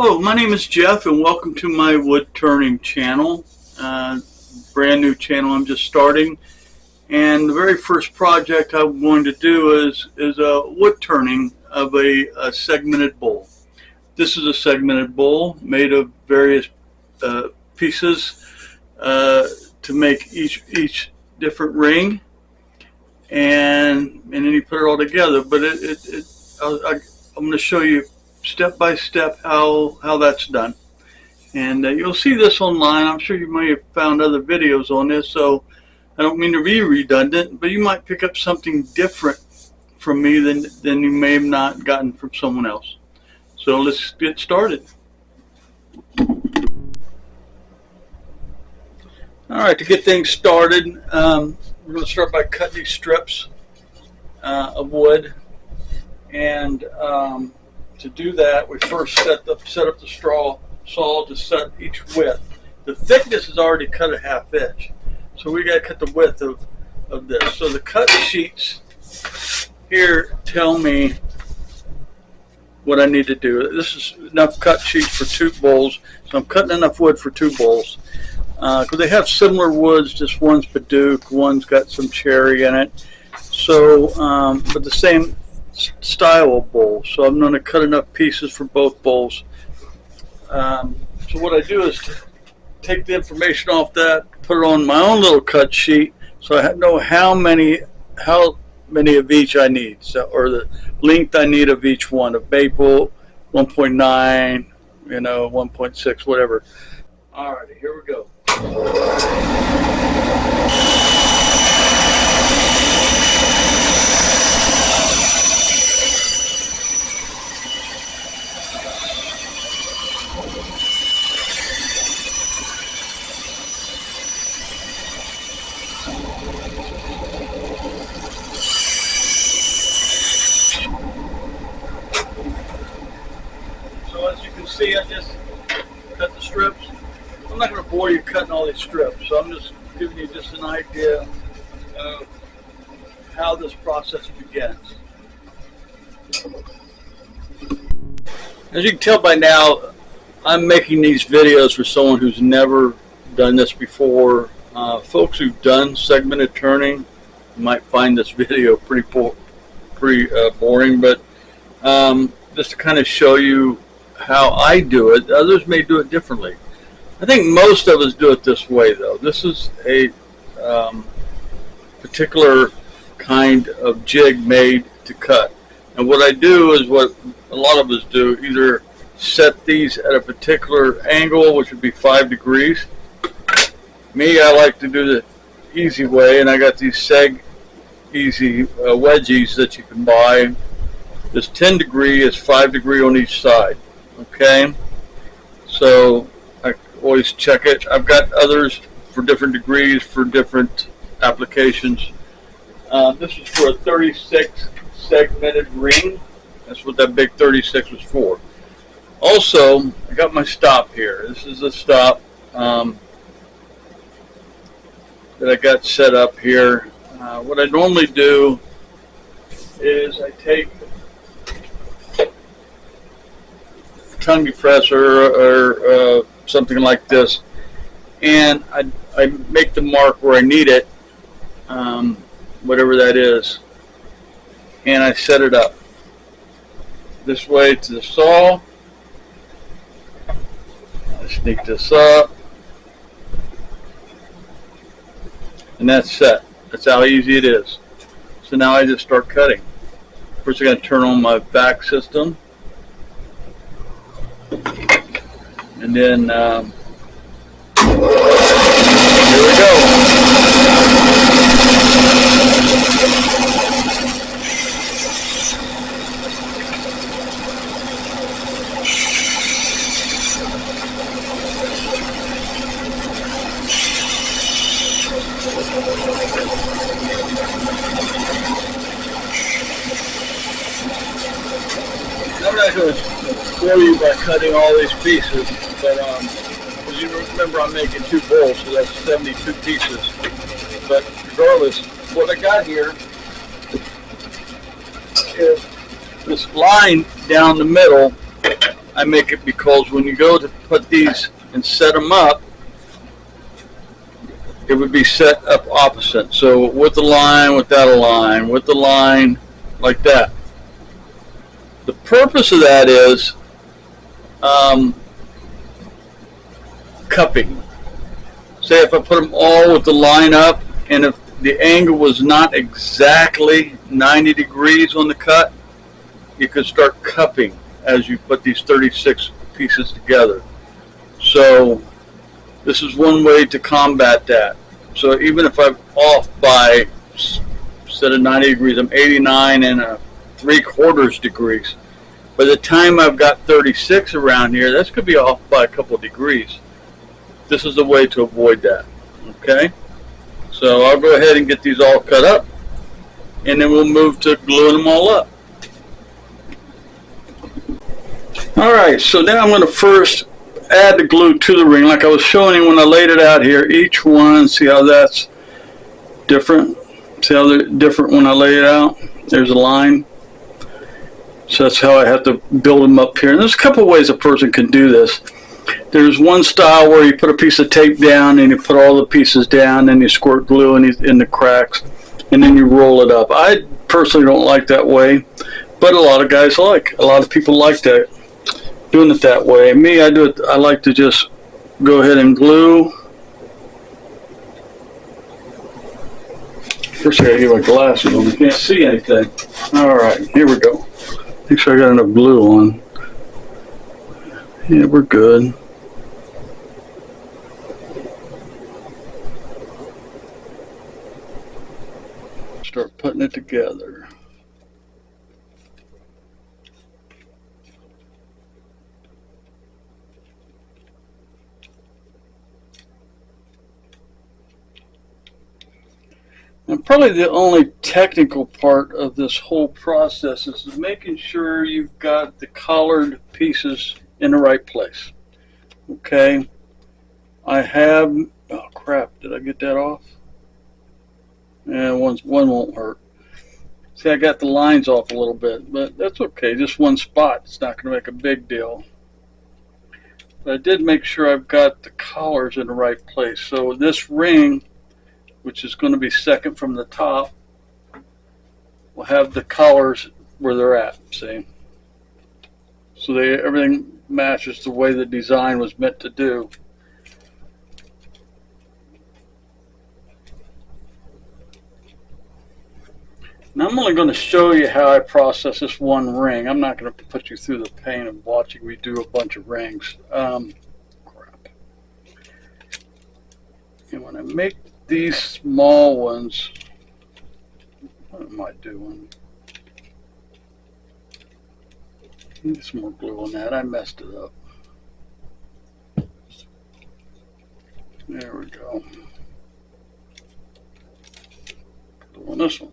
Hello, my name is Jeff and welcome to my wood turning channel. Brand new channel I'm just starting, and the very first project I'm going to do is a wood turning of a segmented bowl. This is a segmented bowl made of various pieces to make each different ring, and then you put it all together. But I'm going to show you step by step how that's done, and you'll see this online. I'm sure you may have found other videos on this, so I don't mean to be redundant, but you might pick up something different from me than you may have not gotten from someone else. So let's get started. Alright, to get things started, we're going to start by cutting these strips of wood, and to do that, we first set up the saw to set each width. The thickness is already cut a 1/2 inch, so we got to cut the width of this. So the cut sheets here tell me what I need to do. This is enough cut sheets for 2 bowls, so I'm cutting enough wood for 2 bowls. Because they have similar woods, just one's padauk, one's got some cherry in it. So, but the same style of bowl. So I'm going to cut enough pieces for both bowls. So what I do is take the information off that, put it on my own little cut sheet, so I know how many of each I need, so, or the length I need of each one. Of maple, 1.9, 1.6, whatever. Alrighty, here we go. So as you can see, I just cut the strips. I'm not going to bore you cutting all these strips, so I'm just giving you just an idea of how this process begins. As you can tell by now, I'm making these videos for someone who's never done this before. Folks who've done segmented turning might find this video pretty boring, but just to kind of show you how I do it. Others may do it differently. I think most of us do it this way, though. This is a particular kind of jig made to cut. And what I do is what a lot of us do, either set these at a particular angle, which would be 5 degrees. Me, I like to do the easy way, and I got these seg easy wedgies that you can buy. This 10 degree is 5 degree on each side. Okay, so I always check it. I've got others for different degrees for different applications. This is for a 36 segmented ring. That's what that big 36 was for. Also, I got my stop here. This is a stop that I got set up here. What I normally do is I take tongue depressor or something like this, and I make the mark where I need it, whatever that is, and I set it up this way to the saw. I sneak this up, and that's set. That's how easy it is. So now I just start cutting. First I got to turn on my vac system, and then here we go. I'm not going to bore you by cutting all these pieces, but as you remember, I'm making 2 bowls, so that's 72 pieces. But regardless, what I got here is this line down the middle. I make it because when you go to put these and set them up, it would be set up opposite. So with the line, without a line, with the line, like that. The purpose of that is cupping. Say if I put them all with the line up, and if the angle was not exactly 90 degrees on the cut, you could start cupping as you put these 36 pieces together. So this is one way to combat that. So even if I'm off by, instead of 90 degrees, I'm 89 and 3/4 degrees. By the time I've got 36 around here, that's going to be off by a couple of degrees. This is the way to avoid that. Okay? So I'll go ahead and get these all cut up, and then we'll move to gluing them all up. Alright, so now I'm going to first add the glue to the ring like I was showing you when I laid it out here. Each one, see how that's different? See how they're different when I lay it out? There's a line. So that's how I have to build them up here. And there's a couple of ways a person can do this. There's one style where you put a piece of tape down and you put all the pieces down and you squirt glue in the cracks and then you roll it up. I personally don't like that way, but a lot of guys like. A lot of people like that, doing it that way. Me, I do it. I like to just go ahead and glue. First I gotta get my glasses on. I can't see anything. Alright, here we go. Make sure I got enough glue on. Yeah, we're good. Start putting it together. And probably the only technical part of this whole process is making sure you've got the collared pieces in the right place. Okay, I have, oh crap, did I get that off? Yeah, one won't hurt. See, I got the lines off a little bit, but that's okay, just one spot. It's not going to make a big deal. But I did make sure I've got the collars in the right place. So this ring, which is going to be second from the top, will have the collars where they're at, see? So everything matches the way the design was meant to do. Now I'm only going to show you how I process this one ring. I'm not going to put you through the pain of watching me do a bunch of rings. Crap. And when I make these small ones, what am I doing? Need some more glue on that. I messed it up. There we go. Glue on this one.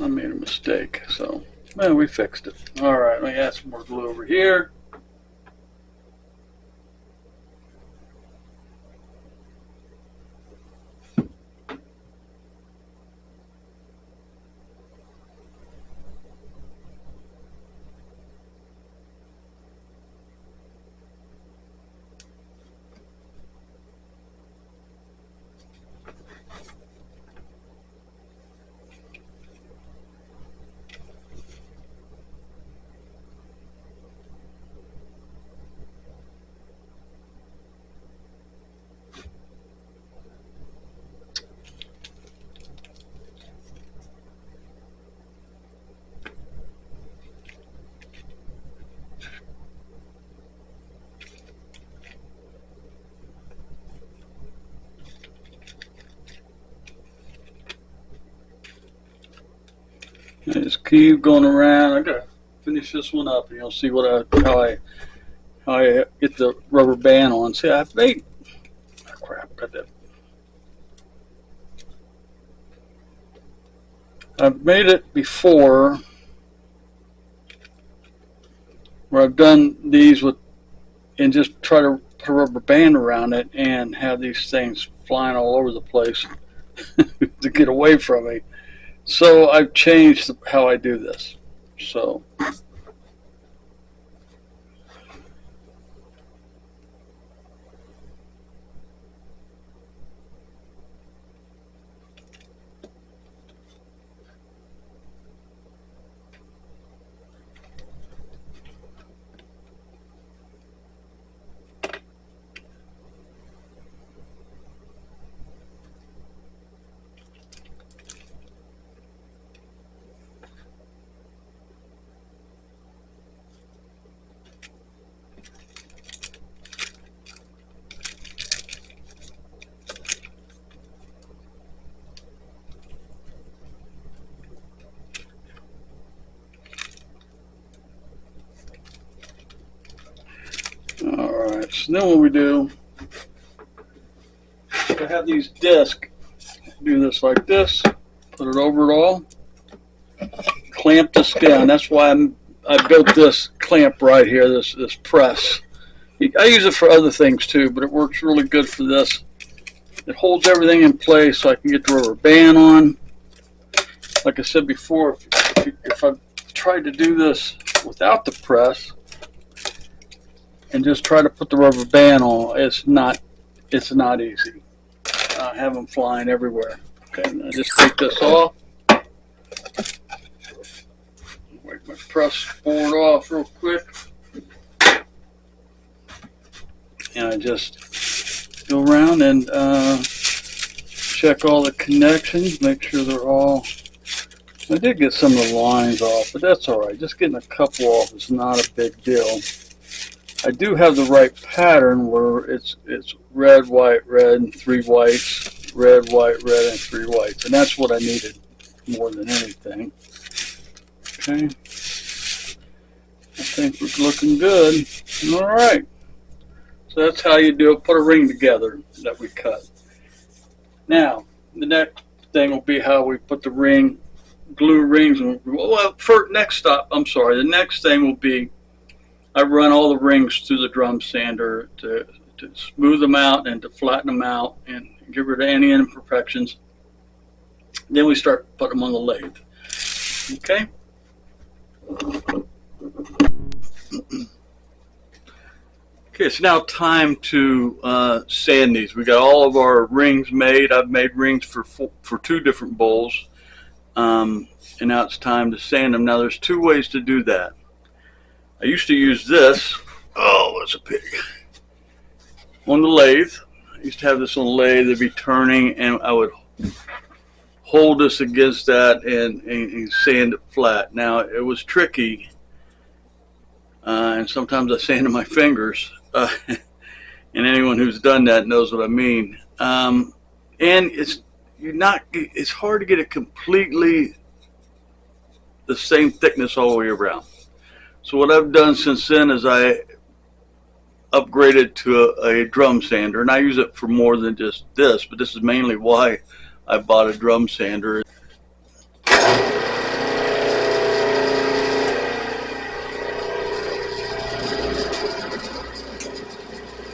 I made a mistake, so well, we fixed it. All right, let me add some more glue over here. And just keep going around. I gotta finish this one up, and you'll see what how I get the rubber band on. See, I've made, oh crap, got that. I've made it before, where I've done these with, and just try to put a rubber band around it and have these things flying all over the place to get away from me. So I've changed how I do this. So Alright, so then what we do, I have these discs, do this like this, put it over it all, clamp this down. That's why I built this clamp right here, this press. I use it for other things too, but it works really good for this. It holds everything in place so I can get the rubber band on. Like I said before, if I tried to do this without the press and just try to put the rubber band on, it's not easy. I have them flying everywhere. Okay, now just take this off. Wipe my press board off real quick. And I just go around and check all the connections, make sure they're all. I did get some of the lines off, but that's all right. Just getting a couple off is not a big deal. I do have the right pattern where it's red, white, red, and 3 whites, red, white, red, and 3 whites, and that's what I needed more than anything. Okay, I think we're looking good. All right. So that's how you do it. Put a ring together that we cut. Now, the next thing will be how we put the ring, glue rings. Well, for next stop, I'm sorry. The next thing will be I run all the rings through the drum sander to smooth them out and to flatten them out and get rid of any imperfections. Then we start putting them on the lathe. Okay? Okay, it's now time to sand these. We got all of our rings made. I've made rings for 2 different bowls, and now it's time to sand them. Now there's 2 ways to do that. I used to use this. Oh, that's a pig. On the lathe. I used to have this on the lathe. It'd be turning, and I would hold this against that and sand it flat. Now it was tricky, and sometimes I sanded my fingers. And anyone who's done that knows what I mean. And it's hard to get it completely the same thickness all the way around. So what I've done since then is I upgraded to a drum sander, and I use it for more than just this, but this is mainly why I bought a drum sander.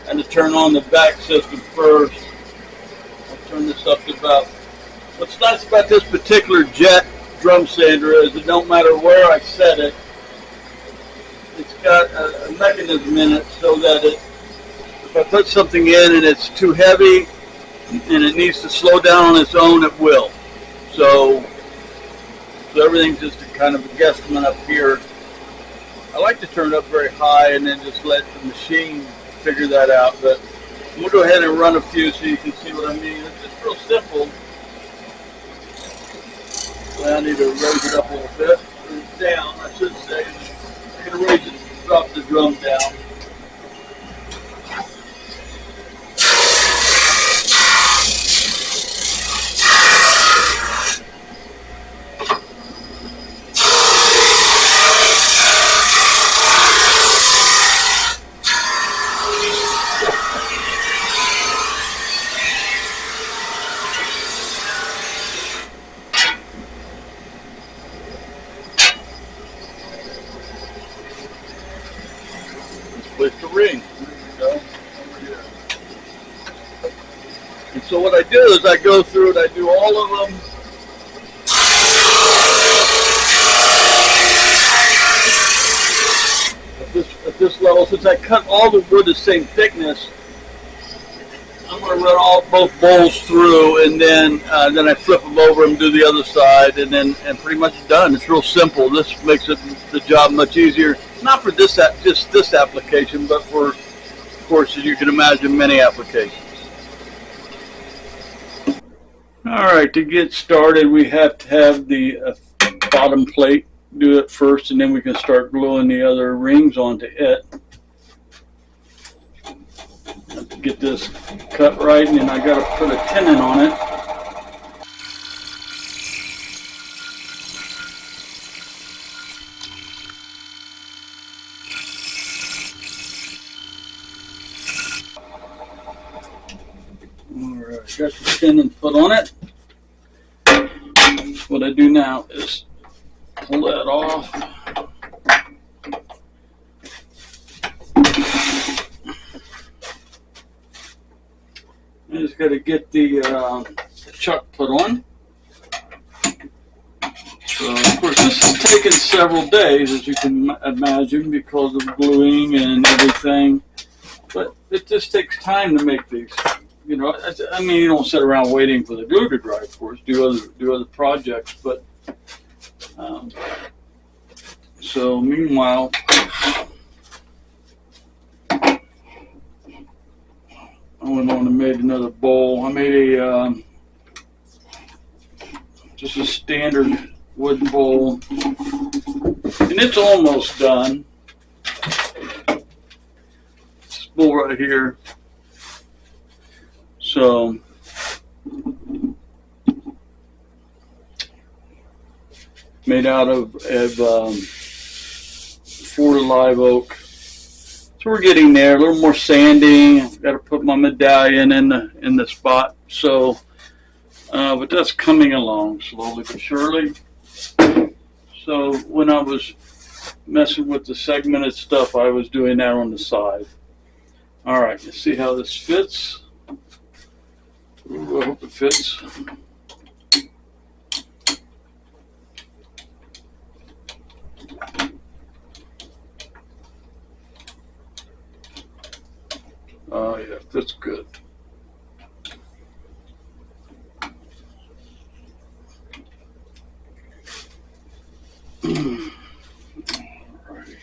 And to turn on the back system first, I'll turn this up to about. What's nice about this particular jet drum sander is it don't matter where I set it, it's got a mechanism in it so that if I put something in and it's too heavy and it needs to slow down on its own, it will. So everything's just a kind of a guesstimate up here. I like to turn it up very high and then just let the machine figure that out, but we'll go ahead and run a few so you can see what I mean. It's just real simple. So I need to raise it up a little bit. Down, I should say. I'm going to raise it, drop the drum down. Place the ring. There you go. Over here. And so what I do is I go through it, I do all of them. At this level, since I cut all the wood the same thickness, I'm going to run both bowls through, and then I flip them over and do the other side, and pretty much done. It's real simple. This makes the job much easier. Not for just this application, but for, of course, as you can imagine, many applications. All right, to get started, we have to have the bottom plate. Do it first, and then we can start gluing the other rings onto it. Get this cut right, and then I got to put a tenon on it. got the pin and foot on it. What I do now is pull that off. I just got to get the chuck put on. So, of course, this has taken several days, as you can imagine, because of gluing and everything. But it just takes time to make these. You know, I mean, you don't sit around waiting for the glue to dry, of course. Do other projects, but so meanwhile, I went on and made another bowl. I made a just a standard wooden bowl, and it's almost done. This bowl right here. So made out of 4 live oak. So we're getting there. A little more sanding. I've got to put my medallion in the spot. So, but that's coming along slowly but surely. So when I was messing with the segmented stuff, I was doing that on the side. All right, let's see how this fits. Ooh, I hope it fits. Oh yeah, that's good. Alrighty.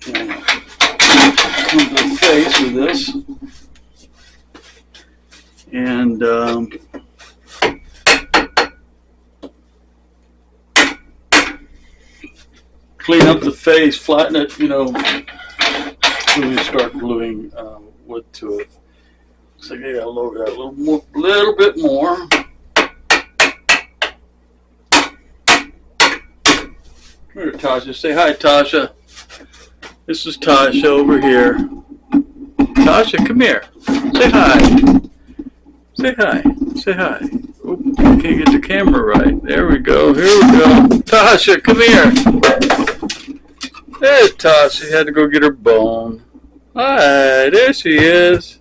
Now, come to the face of this, and clean up the face, flatten it, you know, until we start gluing wood to it. So I gotta lower that a little bit more. Come here, Tasha. Say hi, Tasha. This is Tasha over here. Tasha, come here. Say hi. Say hi. Say hi. Oop, I can't get the camera right. There we go. Here we go. Tasha, come here. There's Tasha. Had to go get her bone. Hi, there she is.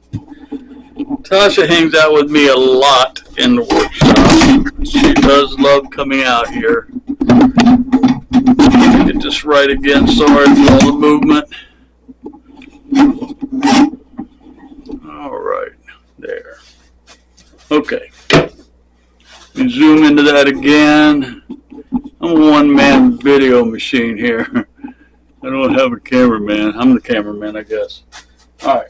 Tasha hangs out with me a lot in the workshop. She does love coming out here. Get this right again. Sorry for all the movement. All right, there. Okay. You zoom into that again. I'm a one-man video machine here. I don't have a cameraman. I'm the cameraman, I guess. All right.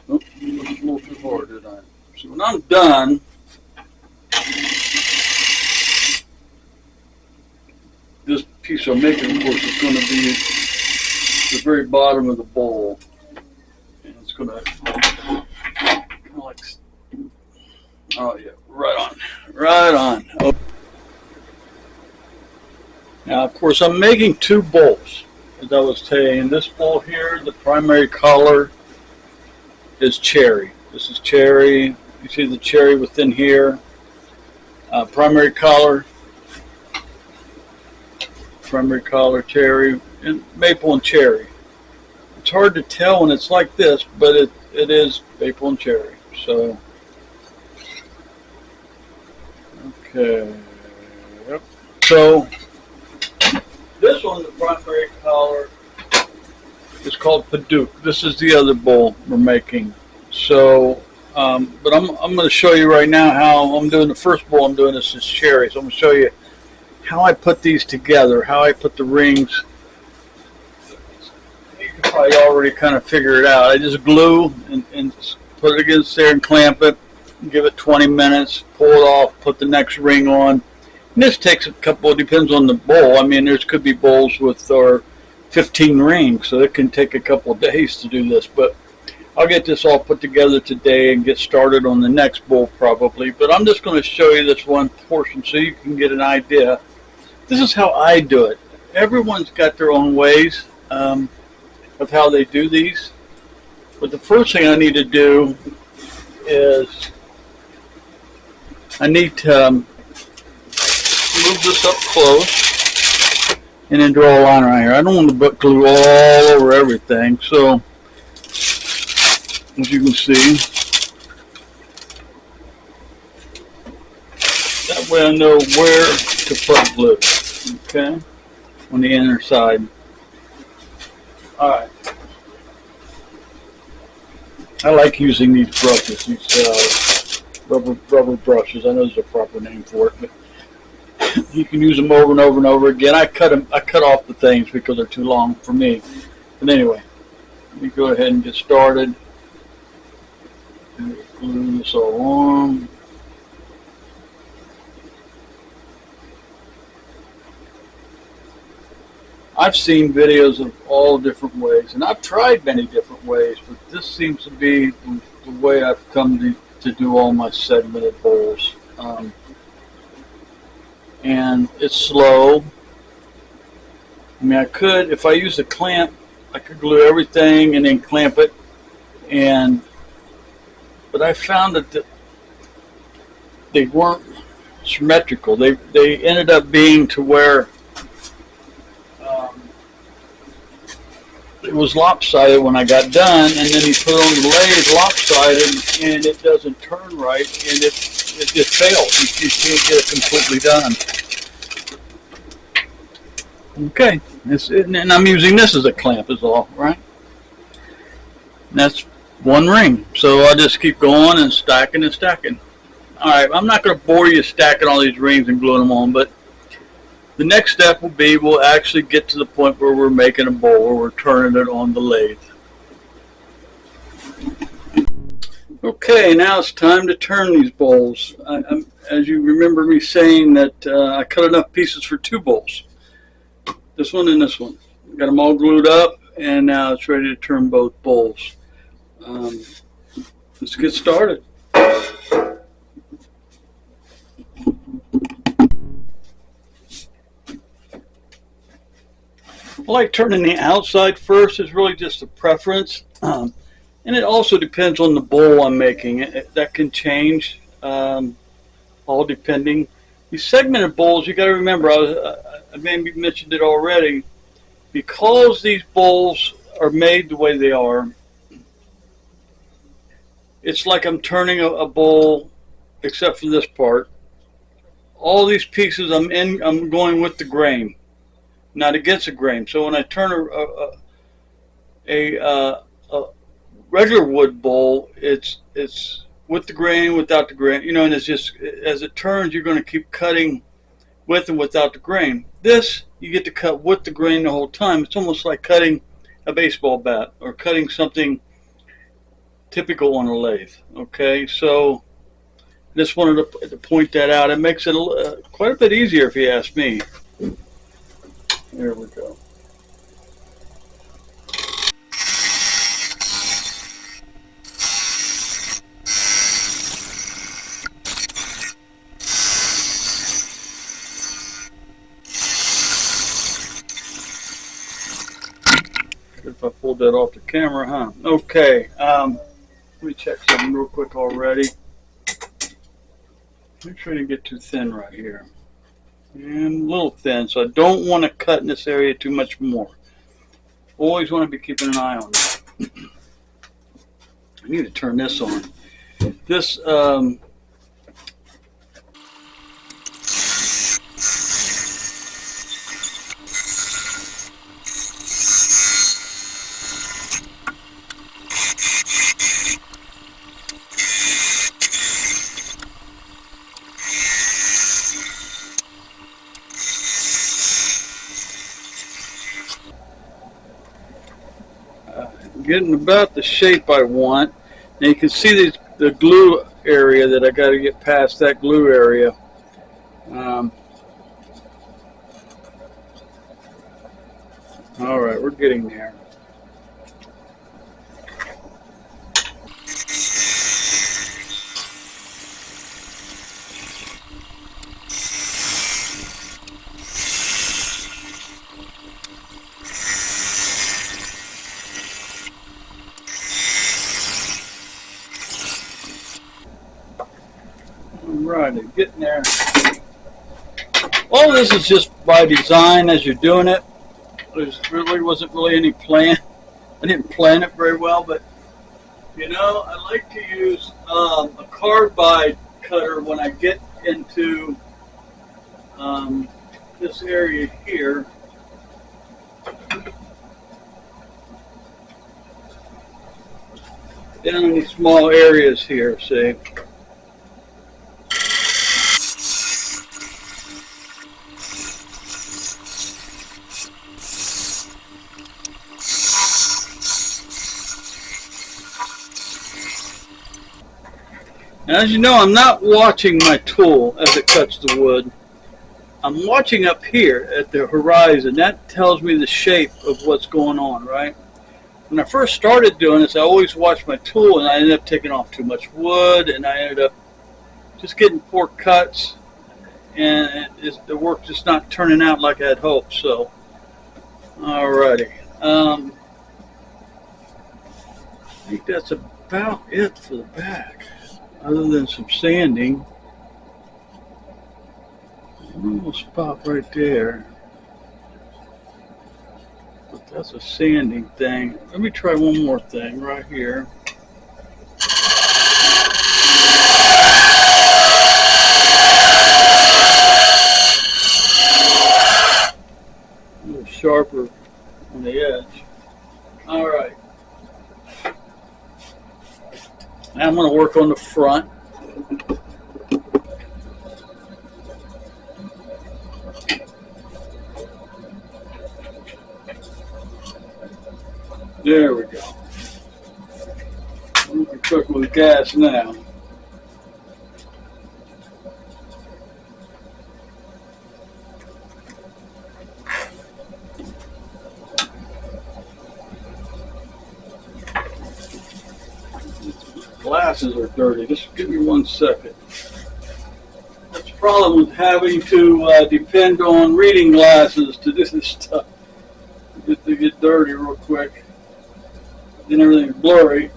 Oh, a little too hard, did I? So when I'm done, this piece I'm making, of course, is going to be the very bottom of the bowl, and it's going to kind of like, oh yeah, right on, right on. Oh. Now, of course, I'm making 2 bowls, as I was saying. This bowl here, the primary color is cherry. This is cherry. You see the cherry within here. Primary color, cherry, and maple and cherry. It's hard to tell when it's like this, but it is maple and cherry. So, okay. Yep. So, this one, the primary color, is called padauk. This is the other bowl we're making. So, but I'm going to show you right now how I'm doing the first bowl. I'm doing this is cherry. So I'm going to show you how I put these together, how I put the rings. You can probably already kind of figure it out. I just glue and put it against there and clamp it, give it 20 minutes, pull it off, put the next ring on. And this takes a couple, it depends on the bowl. I mean, there could be bowls with 15 rings, so it can take a couple of days to do this. But I'll get this all put together today and get started on the next bowl probably, but I'm just going to show you this one portion so you can get an idea. This is how I do it. Everyone's got their own ways of how they do these, but the first thing I need to do is I need to move this up close and then draw a line around here. I don't want to put glue all over everything, so as you can see, that way I know where to put glue, okay, on the inner side. Alright. I like using these brushes, these rubber brushes. I know there's a proper name for it, but you can use them over and over and over again. I cut off the things because they're too long for me. But anyway, let me go ahead and get started. And glue this all on. I've seen videos of all different ways, and I've tried many different ways, but this seems to be the way I've come to do all my segmented bowls. And it's slow. I mean, I could, if I use a clamp, I could glue everything and then clamp it, but I found that they weren't symmetrical. They ended up being to where it was lopsided when I got done, and then you put on the lathe lopsided, and it doesn't turn right, and it just fails. You can't get it completely done. Okay, and I'm using this as a clamp is all, right? And that's one ring, so I'll just keep going and stacking and stacking. Alright, I'm not going to bore you stacking all these rings and gluing them on, but the next step will be we'll actually get to the point where we're making a bowl, where we're turning it on the lathe. Okay, now it's time to turn these bowls. As you remember me saying that I cut enough pieces for 2 bowls. This one and this one. Got them all glued up, and now it's ready to turn both bowls. Let's get started. I like turning the outside first. It's really just a preference, and it also depends on the bowl I'm making. That can change, all depending. These segmented bowls, you got to remember, I maybe mentioned it already, because these bowls are made the way they are. It's like I'm turning a bowl, except for this part. All these pieces I'm going with the grain, not against the grain. So when I turn a regular wood bowl, it's with the grain, without the grain, you know, and it's just, as it turns, you're going to keep cutting with and without the grain. This, you get to cut with the grain the whole time. It's almost like cutting a baseball bat or cutting something typical on a lathe. Okay, so just wanted to point that out. It makes it quite a bit easier if you ask me. There we go. If I pulled that off the camera, huh? Okay, let me check something real quick already. Make sure I didn't get too thin right here. And a little thin, so I don't want to cut in this area too much more. Always want to be keeping an eye on that. I need to turn this on. This, getting about the shape I want. Now you can see the glue area that I got to get past that glue area. All right, we're getting there. Alrighty, getting there. All this is just by design as you're doing it. There really wasn't really any plan. I didn't plan it very well, but you know, I like to use a carbide cutter when I get into this area here. Down in these small areas here, see. And as you know, I'm not watching my tool as it cuts the wood. I'm watching up here at the horizon. That tells me the shape of what's going on, right? When I first started doing this, I always watched my tool, and I ended up taking off too much wood, and I ended up just getting poor cuts, and the work just not turning out like I had hoped. So, alrighty. I think that's about it for the back. Other than some sanding, a little spot right there, but that's a sanding thing. Let me try one more thing right here. A little sharper on the edge. All right. Now I'm going to work on the front. There we go. We can cook with gas now. Glasses are dirty. Just give me 1 second. That's the problem with having to depend on reading glasses to do this stuff. Just to get dirty real quick. Then everything's blurry.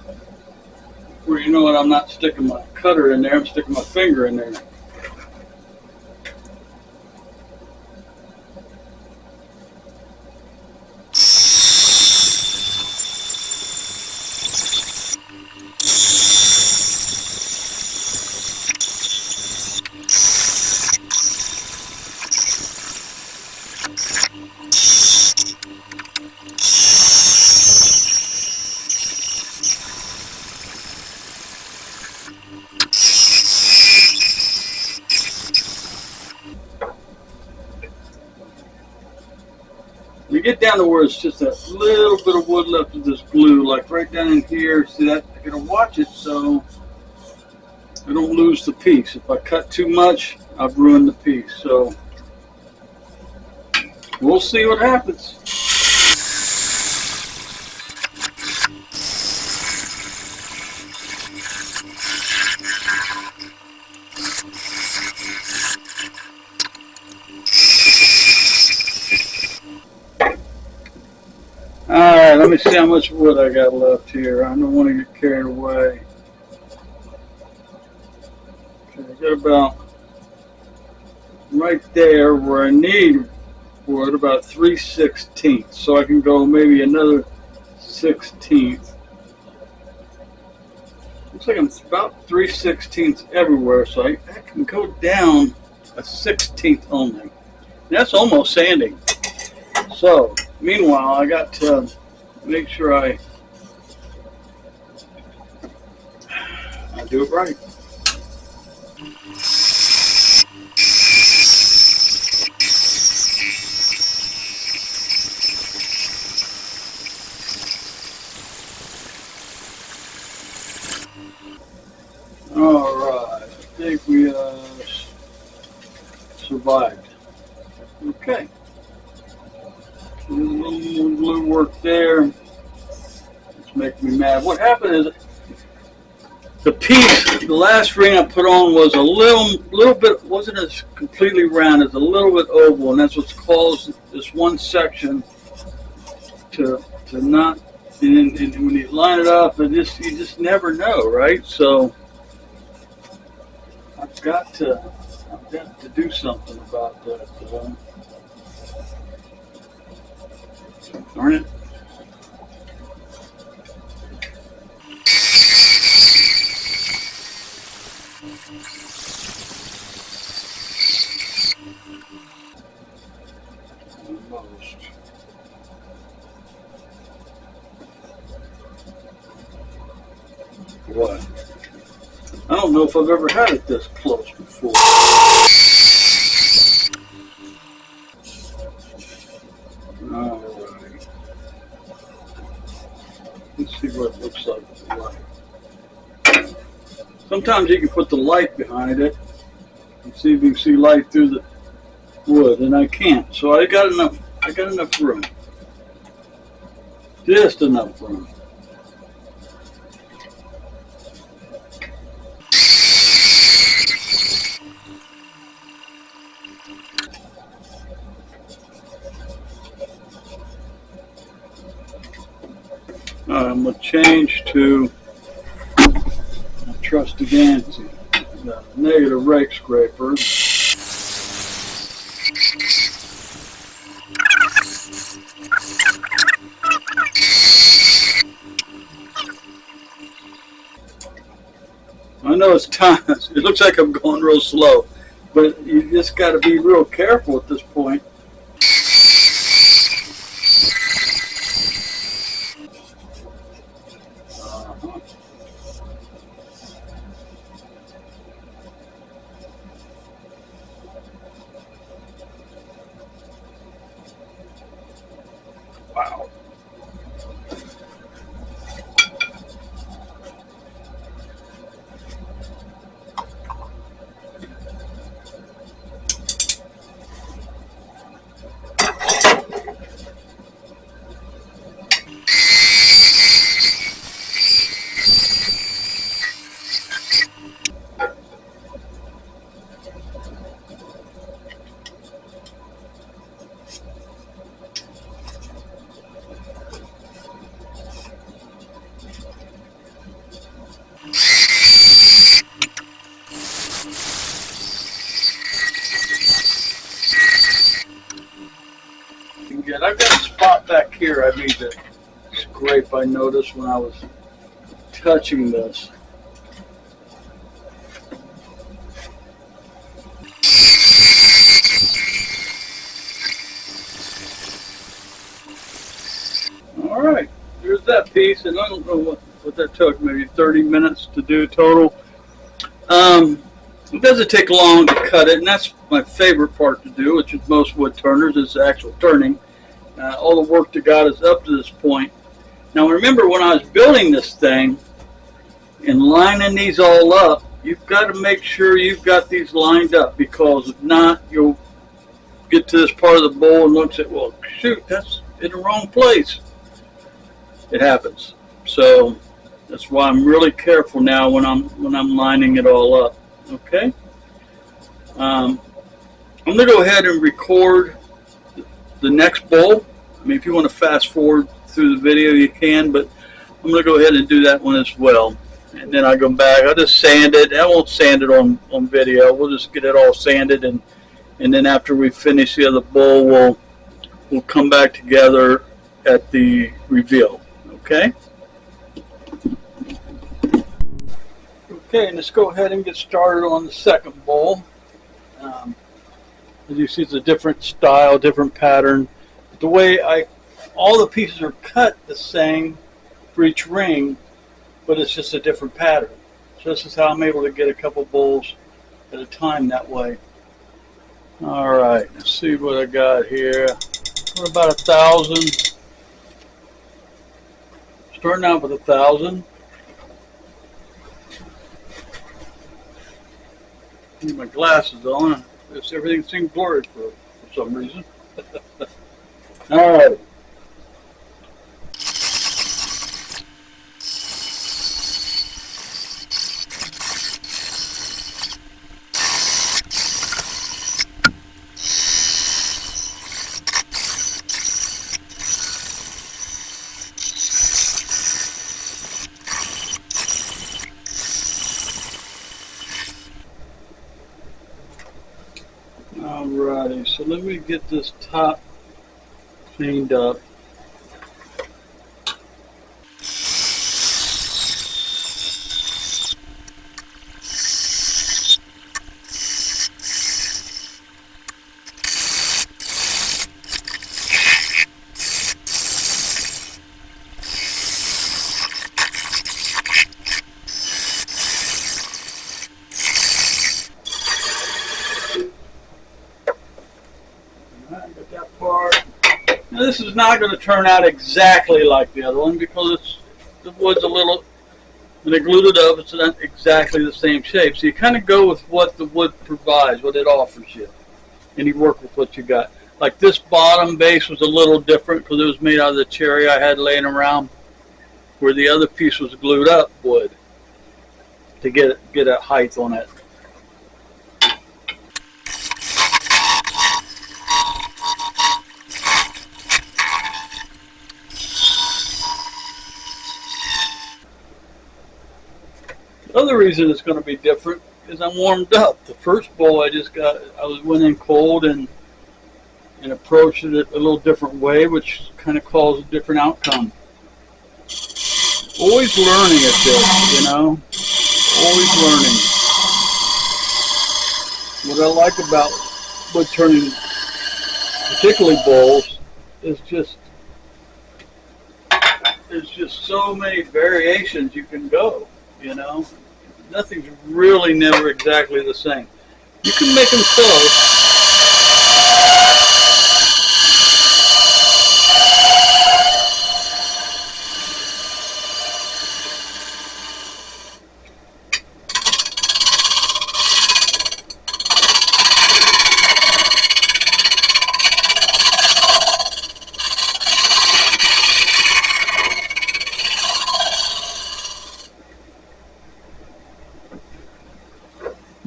Before you know it, I'm not sticking my cutter in there. I'm sticking my finger in there. You get down to where it's just a little bit of wood left of this glue, like right down in here. See that? I gotta watch it so I don't lose the piece. If I cut too much, I've ruined the piece. So we'll see what happens. Alright, let me see how much wood I got left here. I don't want to get carried away. Okay, I got about right there where I need wood, about 3/16. So I can go maybe another 1/16. Looks like I'm about 3/16 everywhere, so I can go down a 1/16 only. That's almost sanding. So, meanwhile, I got to make sure I do it right. All right, I think we survived. Okay. A little more glue work there. It's making me mad. What happened is the piece, the last ring I put on was a little bit, wasn't as completely round, it's a little bit oval, and that's what's caused this one section to not, and when you line it up, you just never know, right? So I've got to do something about that. Darn it. Almost. What? I don't know if I've ever had it this close before. Alright. Let's see what it looks like with the light. Sometimes you can put the light behind it and see if you can see light through the wood, and I can't. So I got enough room. Just enough room. I'm going to change to my trusty Gansey, the negative rake scraper. I know it's time. It looks like I'm going real slow, but you just got to be real careful at this point. Wow. I've got a spot back here I need to scrape. I noticed when I was touching this. All right, here's that piece, and I don't know what that took, maybe 30 minutes to do total. It doesn't take long to cut it, and that's my favorite part to do, which is most wood turners, is the actual turning. All the work that got us up to this point. Now remember, when I was building this thing and lining these all up, you've got to make sure you've got these lined up, because if not, you'll get to this part of the bowl and look at, well, shoot, that's in the wrong place. It happens. So that's why I'm really careful now when I'm lining it all up. Okay. I'm going to go ahead and record the next bowl. I mean, if you want to fast forward through the video, you can, but I'm going to go ahead and do that one as well. And then I go back. I'll just sand it. I won't sand it on video. We'll just get it all sanded, and then after we finish the other bowl, we'll come back together at the reveal. Okay. Okay, and let's go ahead and get started on the second bowl. As you see, it's a different style, different pattern. The way all the pieces are cut the same for each ring, but it's just a different pattern. So this is how I'm able to get a couple bowls at a time that way. All right, let's see what I got here. We're about 1,000. Starting out with 1,000. Need my glasses on. Everything seems blurry for some reason. All right. so let me get this top cleaned up. Get that part. Now this is not going to turn out exactly like the other one because the wood's a little, when they glued it up, it's not exactly the same shape. So you kind of go with what the wood provides, what it offers you, and you work with what you got. Like this bottom base was a little different because it was made out of the cherry I had laying around, where the other piece was glued up wood to get a height on it. The other reason it's going to be different is I'm warmed up. The first bowl I went in cold and approached it a little different way, which kind of caused a different outcome. Always learning at this, you know, always learning. What I like about wood turning, particularly bowls, is there's just so many variations you can go, you know. Nothing's really never exactly the same. You can make them close.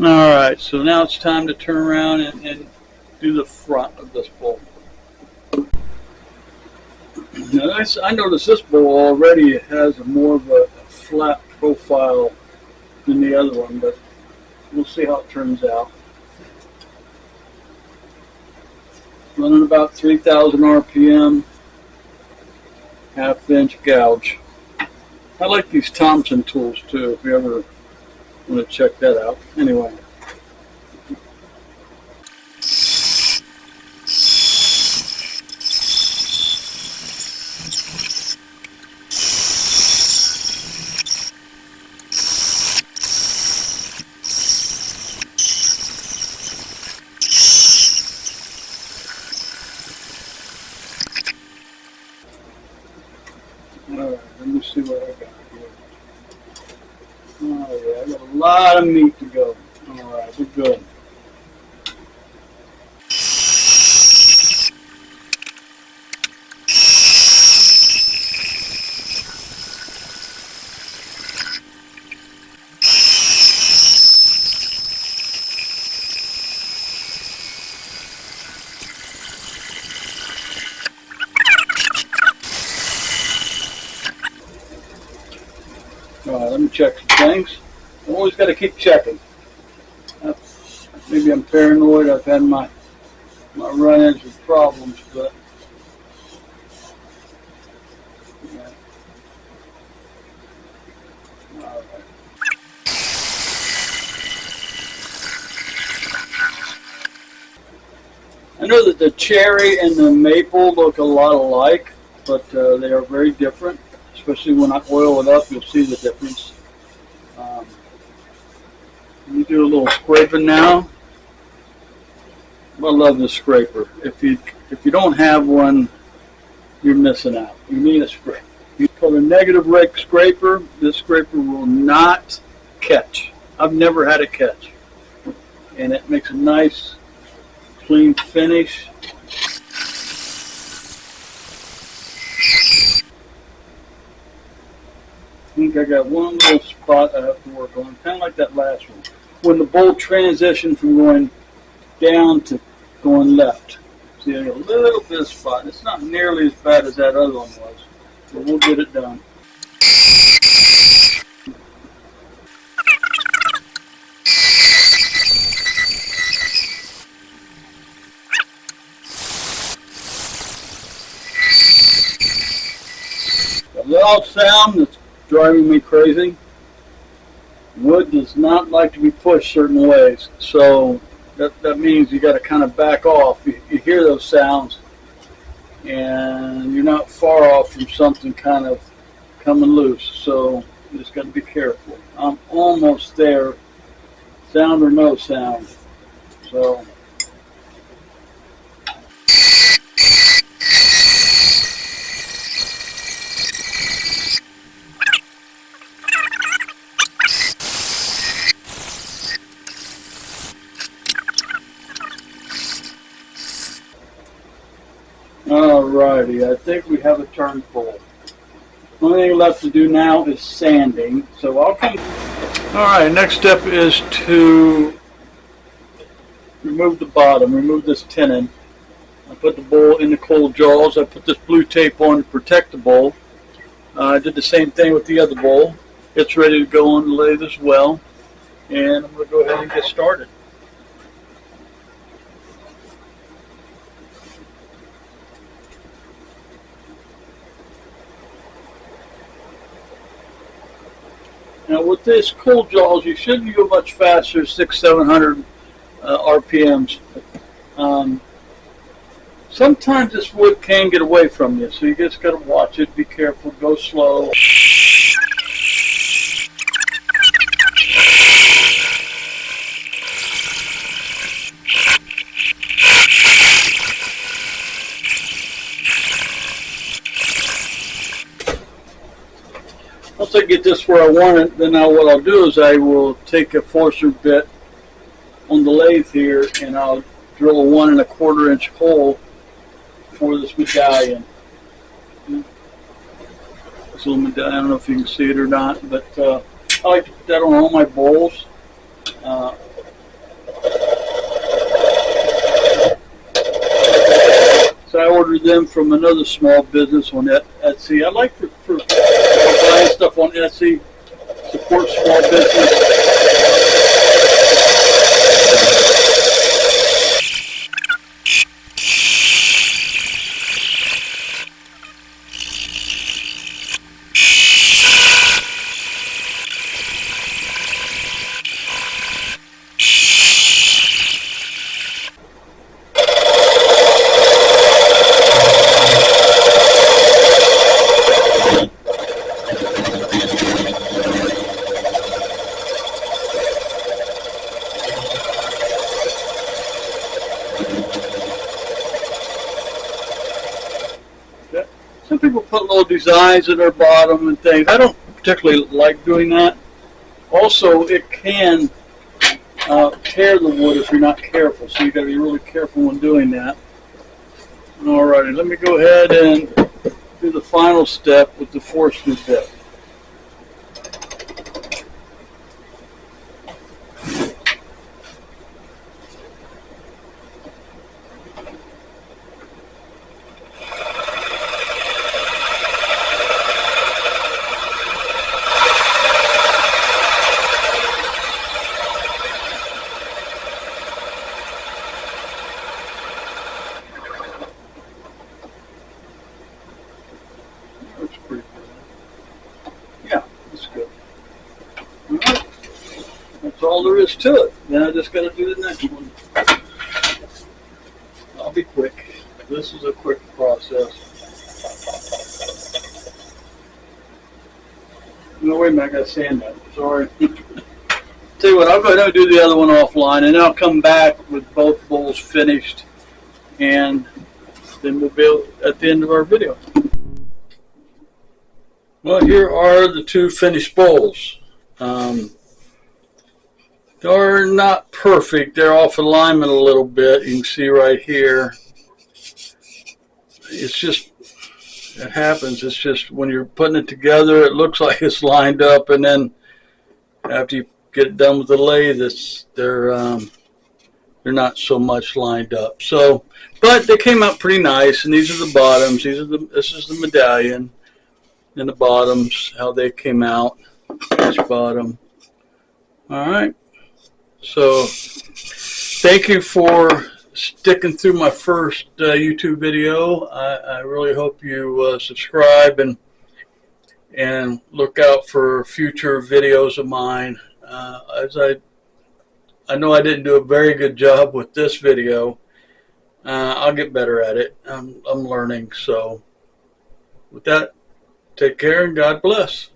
Alright, so now it's time to turn around and do the front of this bowl. Now I notice this bowl already has more of a flat profile than the other one, but we'll see how it turns out. Running about 3,000 RPM, half-inch gouge. I like these Thompson tools too, if you ever want to check that out. Anyway. Alright, let me see what I got here. Oh yeah, I got a lot of meat to go. Alright, we're good. Alright, let me check some things. Always got to keep checking. Maybe I'm paranoid. I've had my run-ins with problems, but yeah. All right. I know that the cherry and the maple look a lot alike, but they are very different. Especially when I oil it up, you'll see the difference. You do a little scraping now. I love this scraper. If you don't have one, you're missing out. You need a scraper. You call a negative rake scraper. This scraper will not catch. I've never had it catch, and it makes a nice, clean finish. I think I got one little spot I have to work on, kind of like that last one. When the bolt transitioned from going down to going left. See, I got a little bit of spot. It's not nearly as bad as that other one was, but we'll get it done. loud sound that's driving me crazy. Wood does not like to be pushed certain ways, so that means you got to kind of back off. You hear those sounds, and you're not far off from something kind of coming loose, so you just got to be careful. I'm almost there, sound or no sound. So alrighty, I think we have a turn pole. The only thing left to do now is sanding. So I'll come. Alright, next step is to remove the bottom, remove this tenon. I put the bowl in the cold jaws. I put this blue tape on to protect the bowl. I did the same thing with the other bowl. It's ready to go on the lathe as well. And I'm going to go ahead and get started. Now with this cold jaws, you shouldn't go much faster, 600-700 RPMs. Sometimes this wood can get away from you, so you just got to watch it, be careful, go slow. Once I get this where I want it, then now what I'll do is I will take a forcer bit on the lathe here, and I'll drill a 1 1/4 inch hole for this medallion. This little medallion, I don't know if you can see it or not, but I like to put that on all my bowls. So I ordered them from another small business on Etsy. I like to buy stuff on Etsy, support small business. Some people put little designs in their bottom and things. I don't particularly like doing that. Also, it can tear the wood if you're not careful, so you got to be really careful when doing that. Alrighty, let me go ahead and do the final step with the force-through bit. That's pretty good. Yeah, that's good. Alright, that's all there is to it. Then I just got to do the next one. I'll be quick. This is a quick process. No, wait a minute, I got to sand that. Sorry. Tell you what, I'll go ahead and do the other one offline, and then I'll come back with both bowls finished, and then we'll be at the end of our video. Well, here are the two finished bowls. They're not perfect. They're off alignment a little bit. You can see right here. It's just, it happens. It's just when you're putting it together, it looks like it's lined up, and then after you get it done with the lathe, they're not so much lined up. So, but they came out pretty nice. And these are the bottoms. This is the medallion, and the bottoms, how they came out. This bottom. All right. So, thank you for sticking through my first YouTube video. I really hope you subscribe and and look out for future videos of mine. As I know I didn't do a very good job with this video. I'll get better at it. I'm learning. So with that, take care and God bless.